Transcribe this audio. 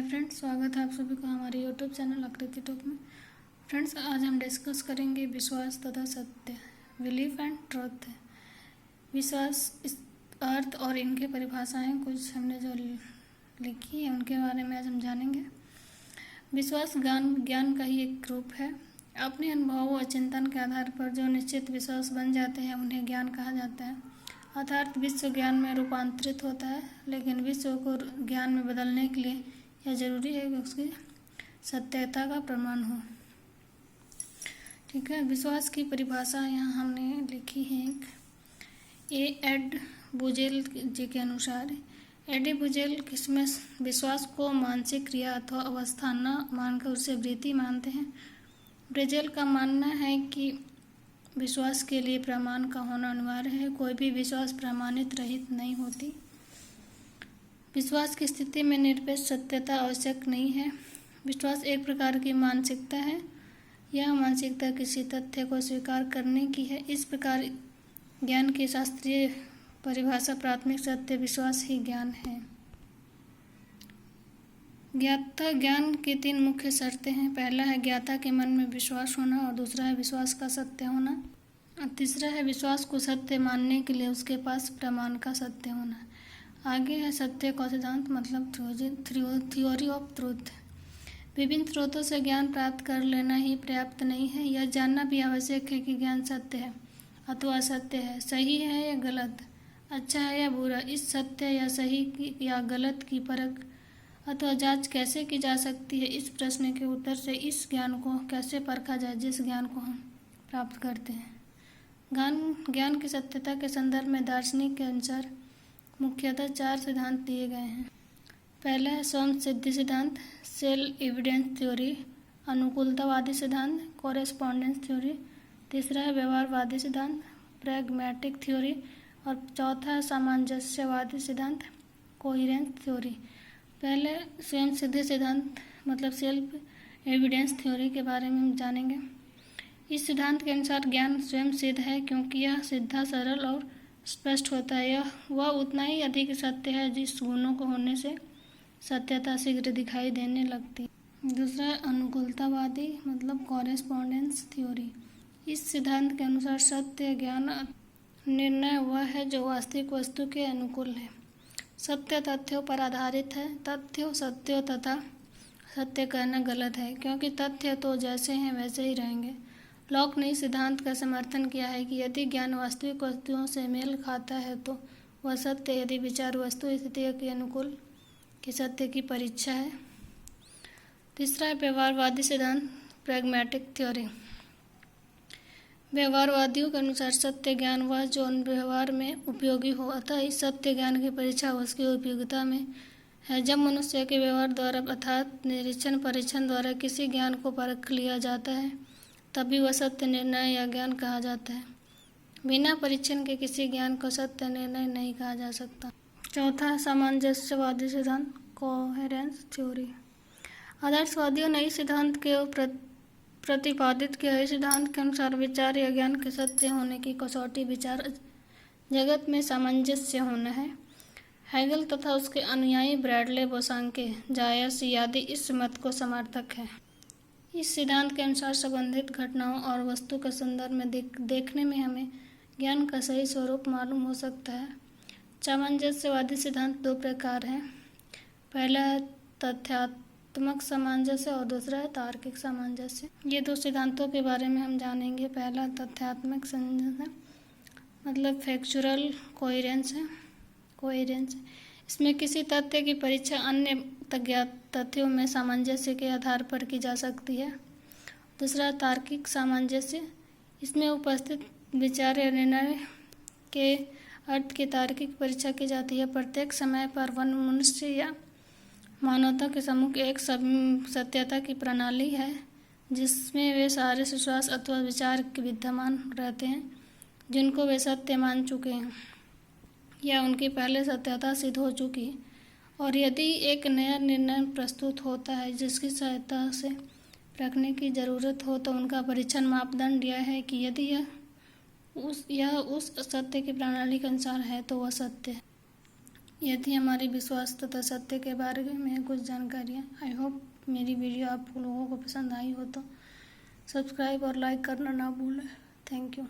Friends, स्वागत है आप सभी का हमारे यूट्यूब चैनल आकृति टॉक में। फ्रेंड्स, आज हम डिस्कस करेंगे विश्वास तथा सत्य, बिलीफ एंड ट्रुथ। विश्वास, इस अर्थ और इनके परिभाषाएं कुछ हमने जो लिखी है उनके बारे में आज हम जानेंगे। विश्वास ज्ञान का ही एक रूप है। अपने अनुभवों और चिंतन के आधार पर जो निश्चित विश्वास बन जाते हैं उन्हें ज्ञान कहा जाता है। अर्थात विश्व ज्ञान में रूपांतरित होता है, लेकिन विश्व को ज्ञान में बदलने के लिए यह जरूरी है कि उसकी सत्यता का प्रमाण हो। ठीक है, विश्वास की परिभाषा यहाँ हमने लिखी है। एड बुजेल जी के अनुसार, एडी बुजेल किसमें विश्वास को मानसिक क्रिया अथवा अवस्था न मानकर उसे वृत्ति मानते हैं। बुजेल का मानना है कि विश्वास के लिए प्रमाण का होना अनिवार्य है। कोई भी विश्वास प्रमाणित रहित नहीं होती। विश्वास की स्थिति में निरपेक्ष सत्यता आवश्यक नहीं है। विश्वास एक प्रकार की मानसिकता है। यह मानसिकता किसी तथ्य को स्वीकार करने की है। इस प्रकार ज्ञान की शास्त्रीय परिभाषा प्राथमिक सत्य विश्वास ही ज्ञान है। ज्ञाता ज्ञान की तीन मुख्य शर्तें हैं। पहला है ज्ञाता के मन में विश्वास होना, और दूसरा है विश्वास का सत्य होना, और तीसरा है विश्वास को सत्य मानने के लिए उसके पास प्रमाण का सत्य होना। आगे है सत्य का सिद्धांत, मतलब थ्योरी ऑफ ट्रूथ। विभिन्न स्रोतों से ज्ञान प्राप्त कर लेना ही पर्याप्त नहीं है। यह जानना भी आवश्यक है कि ज्ञान सत्य है अथवा असत्य है, सही है या गलत, अच्छा है या बुरा। इस सत्य या सही या गलत की परख अथवा जांच कैसे की जा सकती है, इस प्रश्न के उत्तर से इस ज्ञान को कैसे परखा जाए जिस ज्ञान को हम प्राप्त करते हैं। ज्ञान की सत्यता के संदर्भ में दार्शनिक के अनुसार मुख्यतः चार सिद्धांत दिए गए हैं। पहला है स्वयं सिद्धि सिद्धांत, सेल्फ एविडेंस थ्योरी, अनुकूलतावादी सिद्धांत, कोरेस्पॉन्डेंस थ्योरी। तीसरा है व्यवहारवादी सिद्धांत, प्रैग्मैटिक थ्योरी, और चौथा है सामंजस्यवादी सिद्धांत, कोहेरेंस थ्योरी। पहले स्वयं सिद्धि सिद्धांत मतलब सेल्फ एविडेंस थ्योरी के बारे में हम जानेंगे। इस सिद्धांत के अनुसार ज्ञान स्वयं सिद्ध है, क्योंकि यह सीधा, सरल और स्पष्ट होता है। वह उतना ही अधिक सत्य है जिस गुणों को होने से सत्यता शीघ्र दिखाई देने लगती। दूसरा अनुकूलतावादी मतलब कॉरेस्पॉन्डेंस थ्योरी। इस सिद्धांत के अनुसार सत्य ज्ञान निर्णय वह है जो वास्तविक वस्तु के अनुकूल है। सत्य तथ्यों पर आधारित है। तथ्यों सत्यों तथा सत्य कहना गलत है, क्योंकि तथ्य तो जैसे हैं वैसे ही रहेंगे। लॉक ने इस सिद्धांत का समर्थन किया है कि यदि ज्ञान वास्तविक वस्तुओं से मेल खाता है तो वह सत्य, यदि विचार वस्तु स्थिति के अनुकूल कि सत्य की परीक्षा है। तीसरा है व्यवहारवादी सिद्धांत, प्रैग्मैटिक थ्योरी। व्यवहारवादियों के अनुसार सत्य ज्ञान वह जो व्यवहार में उपयोगी हो, अतः इस सत्य ज्ञान की परीक्षा उसकी उपयोगिता में है। जब मनुष्य के व्यवहार द्वारा अर्थात निरीक्षण परीक्षण द्वारा किसी ज्ञान को परख लिया जाता है, तभी वह सत्य निर्णय या ज्ञान कहा जाता है। बिना परीक्षण के किसी ज्ञान को सत्य निर्णय नहीं कहा जा सकता। चौथा सामंजस्यवादी सिद्धांत, कोहेरेंस थ्योरी। आदर्शवादियों ने इस सिद्धांत के प्रतिपादित किया। इस सिद्धांत के अनुसार विचार या ज्ञान के सत्य होने की कसौटी विचार जगत में सामंजस्य होना है। हेगल तथा उसके अनुयायी ब्रैडले, बोसांके, जायस आदि इस मत को समर्थक है। इस सिद्धांत के अनुसार संबंधित घटनाओं और वस्तु के संदर्भ में देखने में हमें ज्ञान का सही स्वरूप मालूम हो सकता है। सामंजस्यवादी सिद्धांत दो प्रकार हैं। पहला है तथ्यात्मक सामंजस्य और दूसरा है तार्किक सामंजस्य। ये दो सिद्धांतों के बारे में हम जानेंगे। पहला तथ्यात्मक सामंजस्य मतलब फैक्चुअल कोहेरेंस है। इसमें किसी तथ्य की परीक्षा अन्य अज्ञात तथ्यों में सामंजस्य के आधार पर की जा सकती है। दूसरा तार्किक सामंजस्य, इसमें उपस्थित विचार या निर्णय के अर्थ की तार्किक परीक्षा की जाती है। प्रत्येक समय पर मनुष्य या मानवता के सम्मुख एक सत्यता की प्रणाली है जिसमें वे सारे विश्वास अथवा विचार विद्यमान रहते हैं जिनको वे सत्य मान चुके हैं या उनकी पहले सत्यता सिद्ध हो चुकी। और यदि एक नया निर्णय प्रस्तुत होता है जिसकी सहायता से रखने की जरूरत हो, तो उनका परीक्षण मापदंड यह है कि यदि यह उस सत्य की प्रणाली के अनुसार है तो वह सत्य है। ये थी हमारी विश्वास तथा सत्य के बारे में कुछ जानकारियाँ। आई होप मेरी वीडियो आप लोगों को पसंद आई हो तो सब्सक्राइब और लाइक करना ना भूलें। Thank you.